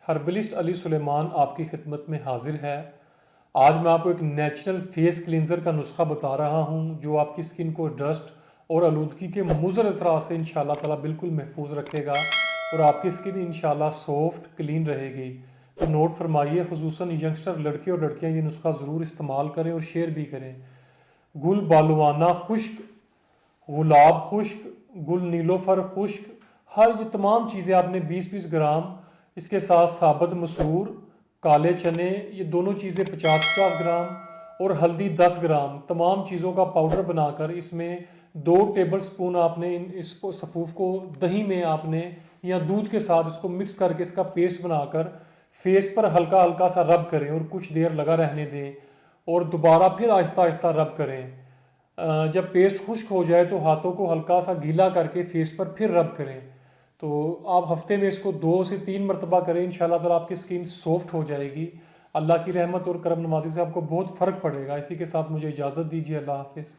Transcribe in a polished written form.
Herbalist Ali Suleman आपकी खिदमत में हाजिर है। आज मैं आपको एक नेचुरल फेस क्लींजर का नुस्खा बता रहा हूँ जो आपकी स्किन को डस्ट और आलूदगी के मुज़र असरात से इंशाल्लाह ताला बिल्कुल महफूज रखेगा और आपकी स्किन इंशाल्लाह सॉफ्ट क्लीन रहेगी। तो नोट फरमाइए, खुसूसन यंगस्टर लड़के और लड़कियाँ ये नुस्खा ज़रूर इस्तेमाल करें और शेयर भी करें। गुल बालवाना खुश्क, गुलाब खुश्क, गुल नीलोफर खुश्क, हर ये तमाम चीज़ें आपने 20-20 ग्राम, इसके साथ साबुत मसूर, काले चने, ये दोनों चीज़ें 50-50 ग्राम और हल्दी 10 ग्राम, तमाम चीज़ों का पाउडर बनाकर इसमें 2 टेबल स्पून आपने इसको सफ़ूफ को दही में आपने या दूध के साथ इसको मिक्स करके इसका पेस्ट बनाकर फेस पर हल्का हल्का सा रब करें और कुछ देर लगा रहने दें और दोबारा फिर आहिस्ता आहिस्ता रब करें। जब पेस्ट खुश्क हो जाए तो हाथों को हल्का सा गीला करके फेस पर फिर रब करें। तो आप हफ्ते में इसको 2 से 3 मरतबा करें, इंशाल्लाह ताला आपकी स्किन सॉफ्ट हो जाएगी। अल्लाह की रहमत और करम नवाजी से आपको बहुत फ़र्क पड़ेगा। इसी के साथ मुझे इजाज़त दीजिए। अल्लाह हाफिज़।